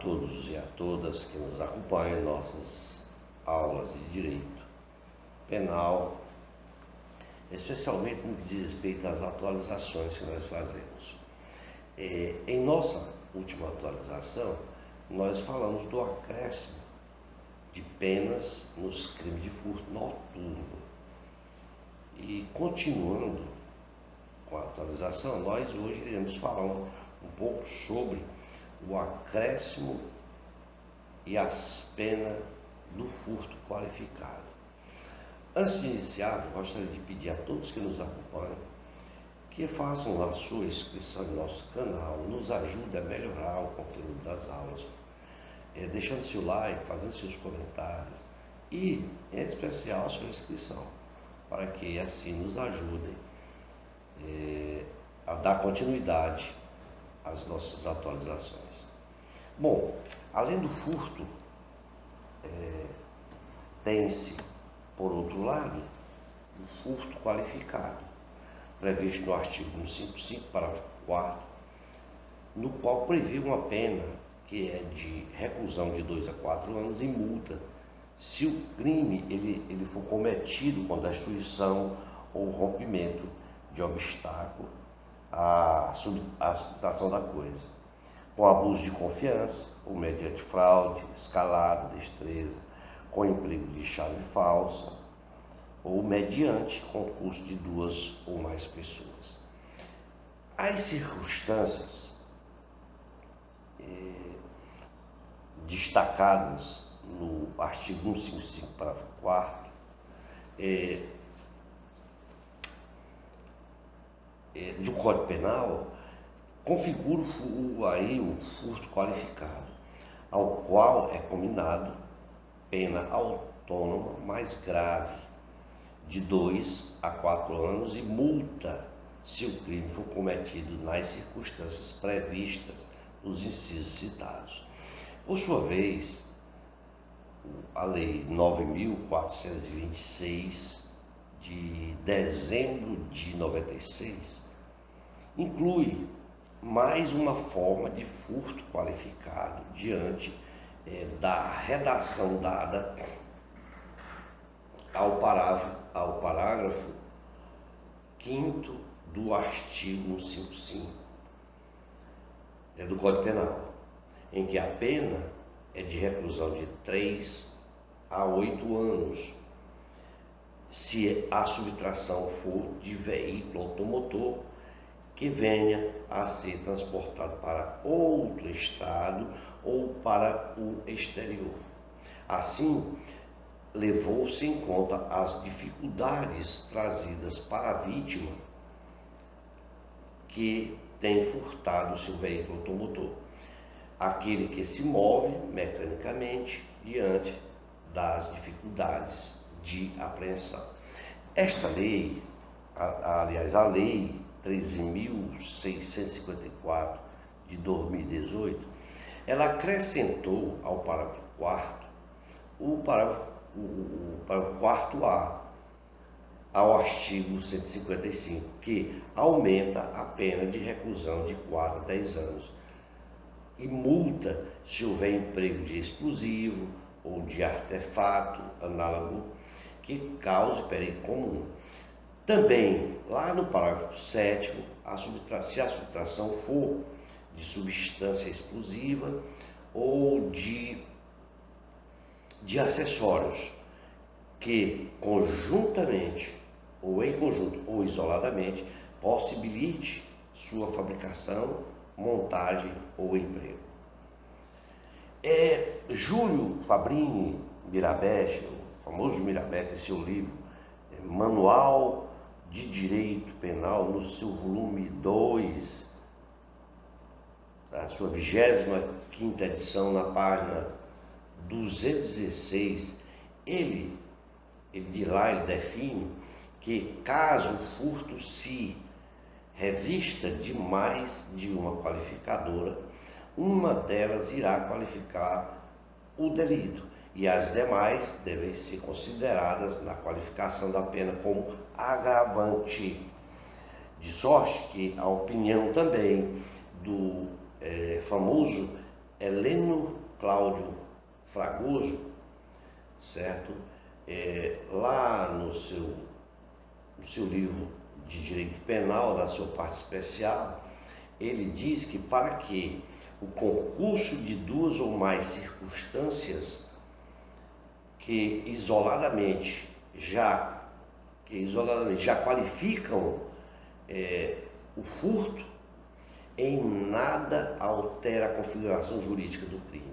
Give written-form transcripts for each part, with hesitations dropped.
todos e a todas que nos acompanham em nossas aulas de direito penal, especialmente no que diz respeito às atualizações que nós fazemos. Em nossa última atualização, nós falamos do acréscimo de penas nos crimes de furto noturno. E continuando com a atualização, nós hoje iremos falar um pouco sobre o acréscimo e as penas do furto qualificado. Antes de iniciar, eu gostaria de pedir a todos que nos acompanham que façam a sua inscrição no nosso canal, nos ajude a melhorar o conteúdo das aulas, deixando seu like, fazendo seus comentários e, em especial, sua inscrição, para que assim nos ajudem a dar continuidade às nossas atualizações. Bom, além do furto, tem-se, por outro lado, o furto qualificado, previsto no artigo 155, parágrafo 4º, no qual prevê uma pena que é de reclusão de 2 a 4 anos e multa se o crime ele for cometido com destruição ou rompimento de obstáculo à subtração da coisa, com abuso de confiança, ou mediante fraude, escalado, destreza, com emprego de chave falsa, ou mediante concurso de 2 ou mais pessoas. As circunstâncias destacadas no artigo 155, parágrafo 4º do Código Penal configura o furto qualificado, ao qual é combinado pena autônoma mais grave, de 2 a 4 anos, e multa se o crime for cometido nas circunstâncias previstas nos incisos citados. Por sua vez, a Lei 9.426, de dezembro de 96, inclui mais uma forma de furto qualificado diante da redação dada ao parágrafo 5º do artigo 155 do Código Penal, em que a pena é de reclusão de 3 a 8 anos, se a subtração for de veículo automotor que venha a ser transportado para outro estado ou para o exterior. Assim, levou-se em conta as dificuldades trazidas para a vítima que tem furtado seu veículo automotor, aquele que se move mecanicamente diante das dificuldades de apreensão. Esta lei, aliás, a Lei 13.654 de 2018, ela acrescentou ao parágrafo 4º o parágrafo 4A ao artigo 155, que aumenta a pena de reclusão de 4 a 10 anos e multa se houver emprego de explosivo ou de artefato análogo que cause perigo comum. Também, lá no parágrafo 7º, se a subtração for de substância explosiva ou de acessórios que conjuntamente ou em conjunto ou isoladamente possibilite sua fabricação, montagem ou emprego. Júlio Fabrini Mirabete, o famoso Mirabete, em seu livro Manual de Direito Penal, no seu volume 2, a sua 25ª edição, na página 216, ele de lá ele define que caso o furto se revista de mais de uma qualificadora, uma delas irá qualificar o delito e as demais devem ser consideradas na qualificação da pena como agravante, de sorte que a opinião também do famoso Heleno Cláudio Fragoso, certo? Lá no seu livro de Direito Penal, na sua parte especial, ele diz que para que o concurso de duas ou mais circunstâncias que isoladamente já qualificam o furto, em nada altera a configuração jurídica do crime,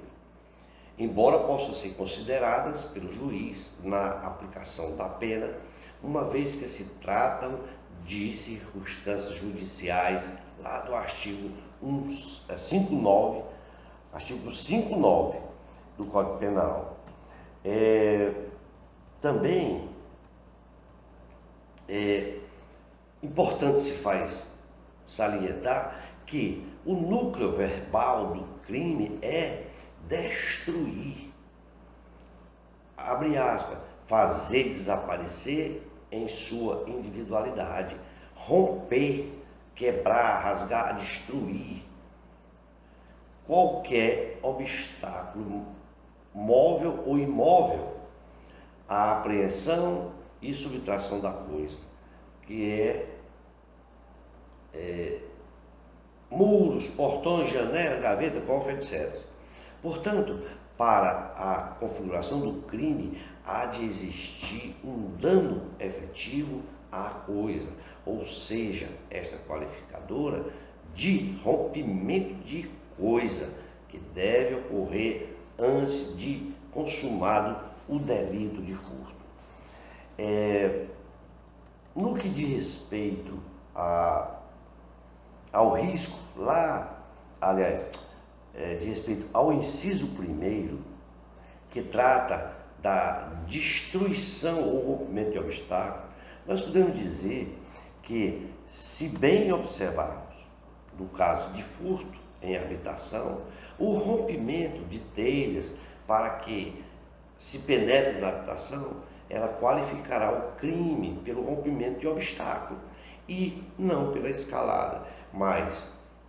embora possam ser consideradas pelo juiz na aplicação da pena, uma vez que se tratam de circunstâncias judiciais, lá do artigo 59, artigo 59 do Código Penal. Também importante se faz salientar que o núcleo verbal do crime é destruir, abre aspas, fazer desaparecer em sua individualidade, romper, quebrar, rasgar, destruir qualquer obstáculo móvel ou imóvel à apreensão e subtração da coisa, que muros, portões, janelas, gaveta, cofre, etc. Portanto, para a configuração do crime, há de existir um dano efetivo à coisa, ou seja, esta qualificadora de rompimento de coisa, que deve ocorrer antes de consumado o delito de furto. No que diz respeito ao risco, de respeito ao inciso 1º, que trata da destruição ou rompimento de obstáculo, nós podemos dizer que, se bem observarmos no caso de furto em habitação, o rompimento de telhas para que se penetre na habitação, ela qualificará o crime pelo rompimento de obstáculo e não pela escalada, mas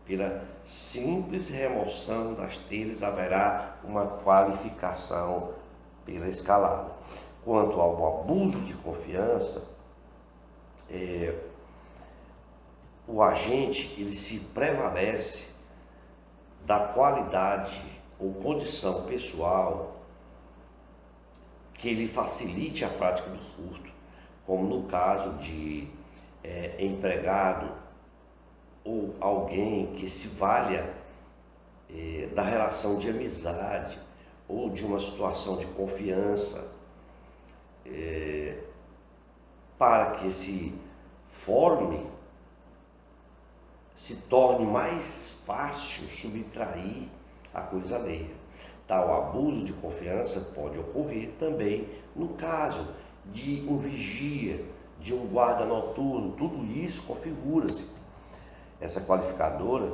pela simples remoção das telhas haverá uma qualificação pela escalada. Quanto ao abuso de confiança, o agente ele se prevalece da qualidade ou condição pessoal que lhe facilite a prática do furto, como no caso de empregado ou alguém que se valha da relação de amizade ou de uma situação de confiança, para que se torne mais fácil subtrair a coisa alheia. Tal abuso de confiança pode ocorrer também no caso de um vigia, de um guarda noturno. Tudo isso configura-se. Essa qualificadora,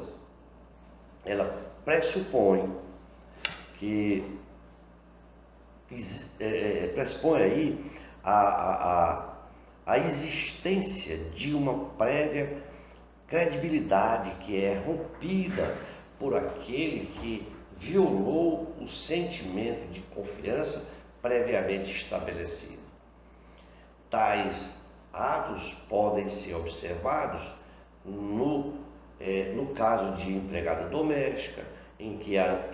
ela pressupõe aí a existência de uma prévia credibilidade que é rompida por aquele que violou o sentimento de confiança previamente estabelecido. Tais atos podem ser observados no caso de empregada doméstica, em que ela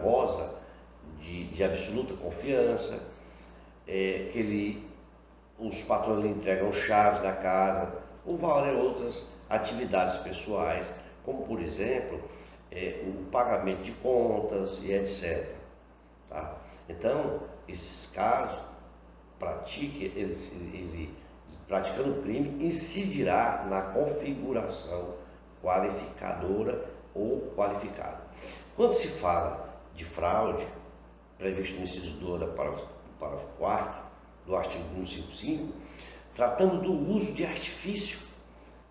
goza de absoluta confiança, os patrões lhe entregam chaves da casa, ou várias outras atividades pessoais, como por exemplo, o pagamento de contas e etc. Tá? Então, esses casos, ele praticando o crime, incidirá na configuração qualificadora ou qualificada. Quando se fala de fraude, previsto no inciso 2 do parágrafo 4º do artigo 155, tratando do uso de artifício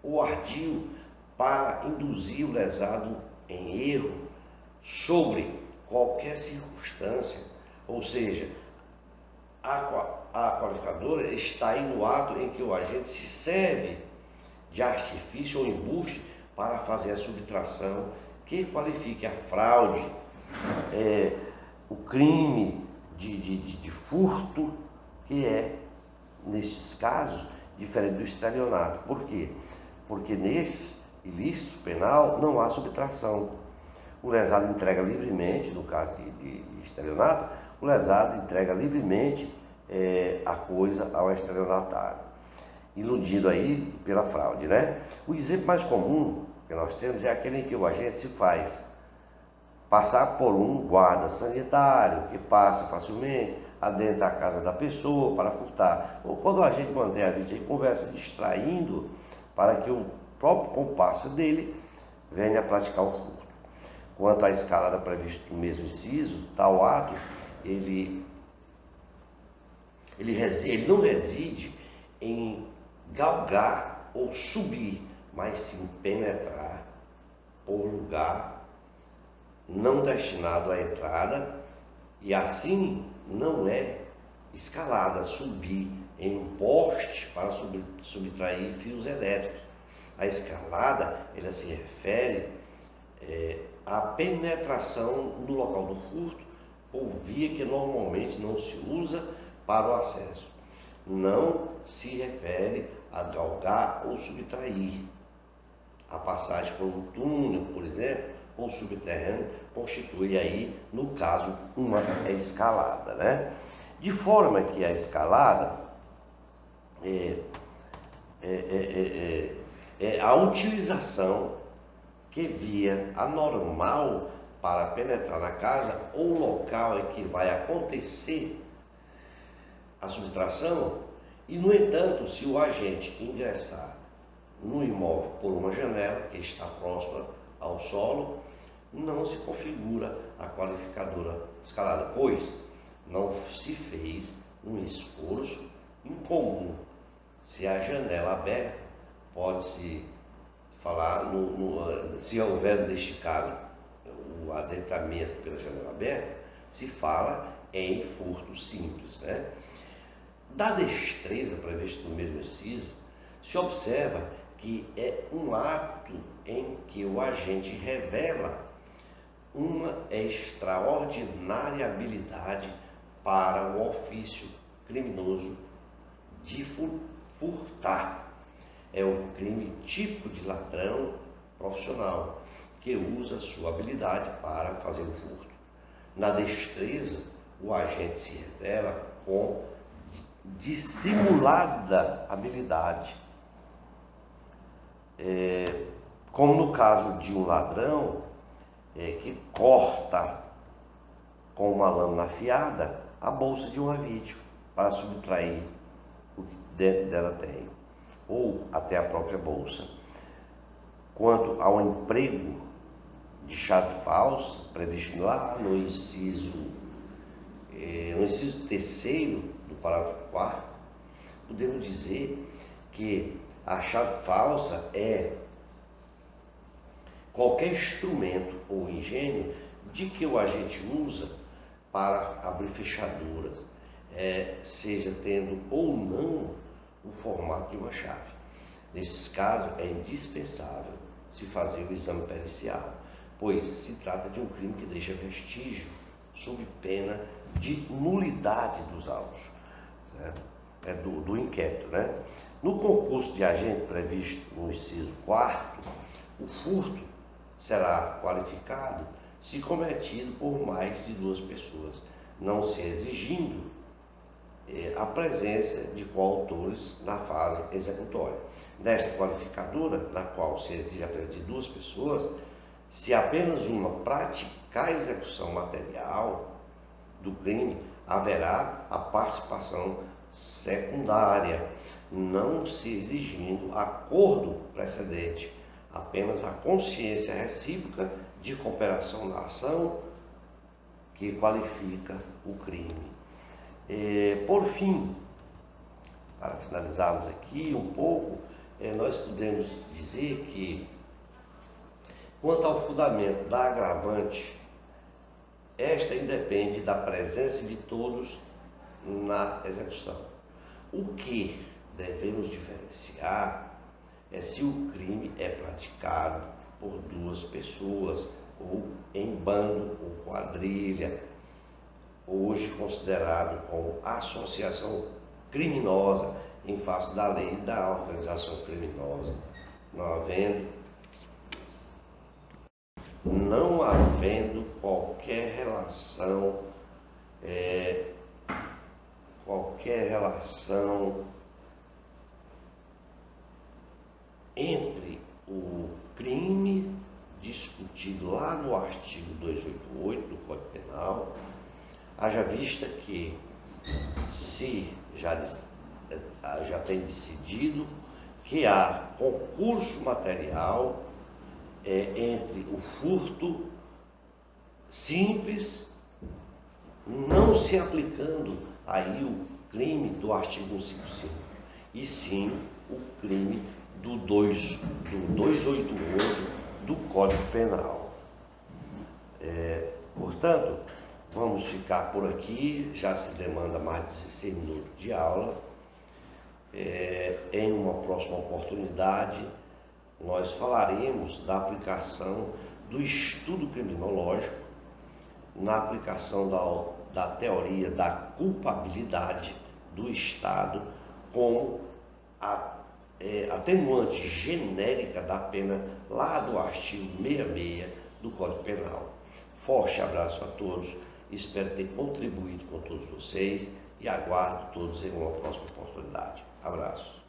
ou ardil para induzir o lesado em erro sobre qualquer circunstância, ou seja, a qualificadora está aí no ato em que o agente se serve de artifício ou embuste para fazer a subtração que qualifique a fraude o crime de furto, que é, nesses casos, diferente do estelionato. Por quê? Porque nesse ilícito penal não há subtração. O lesado entrega livremente, no caso de estelionato, o lesado entrega livremente a coisa ao estelionatário, iludido aí pela fraude, né? O exemplo mais comum que nós temos é aquele em que o agente se faz passar por um guarda sanitário, que passa facilmente adentra a casa da pessoa para furtar, ou quando o agente mantém a vítima em conversa, distraindo para que o próprio comparsa dele venha a praticar o furto. Quanto à escalada prevista no mesmo inciso, tal ato, ele não reside em galgar ou subir, mas sim penetrar por lugar não destinado à entrada, e assim não é escalada, subir em um poste para subtrair fios elétricos. A escalada, ela se refere à penetração no local do furto por via que normalmente não se usa para o acesso. Não se refere a galgar ou subtrair. A passagem por um túnel, por exemplo, ou subterrâneo, constitui aí, no caso, uma escalada, né? De forma que a escalada é a utilização que via anormal para penetrar na casa ou local em que vai acontecer a subtração, e, no entanto, se o agente ingressar no imóvel por uma janela que está próxima ao solo, não se configura a qualificadora escalada, pois não se fez um esforço incomum. Se a janela aberta, pode-se falar, se houver neste caso o adentramento pela janela aberta, se fala em furto simples, né? Da destreza prevista no mesmo inciso, se observa que é um ato em que o agente revela uma extraordinária habilidade para o ofício criminoso de furtar. É o crime típico de ladrão profissional, que usa sua habilidade para fazer o furto. Na destreza, o agente se revela com dissimulada habilidade, como no caso de um ladrão que corta com uma lâmina afiada a bolsa de uma vítima para subtrair o que dentro dela tem, ou até a própria bolsa. Quanto ao emprego de chave falsa, previsto lá no inciso terceiro do parágrafo 4º, podemos dizer que a chave falsa é qualquer instrumento ou engenho de que o agente usa para abrir fechaduras, seja tendo ou não o formato de uma chave. Nesses casos, é indispensável se fazer o exame pericial, pois se trata de um crime que deixa vestígio sob pena de nulidade dos autos, certo? Do inquérito, né? No concurso de agente previsto no inciso 4º, o furto será qualificado se cometido por mais de 2 pessoas, não se exigindo a presença de coautores na fase executória. Nesta qualificadora, na qual se exige a presença de 2 pessoas, se apenas uma praticar a execução material do crime, haverá a participação secundária, não se exigindo acordo precedente, apenas a consciência recíproca de cooperação na ação que qualifica o crime. Por fim, para finalizarmos aqui um pouco, nós podemos dizer que, quanto ao fundamento da agravante, esta independe da presença de todos na execução. O que devemos diferenciar é se o crime é praticado por 2 pessoas ou em bando ou quadrilha, hoje considerado como associação criminosa em face da lei da organização criminosa, não havendo qualquer relação entre o crime discutido lá no artigo 288 do Código Penal, haja vista que se já tem decidido que há concurso material entre o furto simples, não se aplicando aí o crime do artigo 155, e sim o crime do 288 do Código Penal. Portanto, vamos ficar por aqui, já se demanda mais de 16 minutos de aula. Em uma próxima oportunidade, nós falaremos da aplicação do estudo criminológico, na aplicação da teoria da culpabilidade do Estado como atenuante genérica da pena lá do artigo 66 do Código Penal. Forte abraço a todos, espero ter contribuído com todos vocês e aguardo todos em uma próxima oportunidade. Abraço.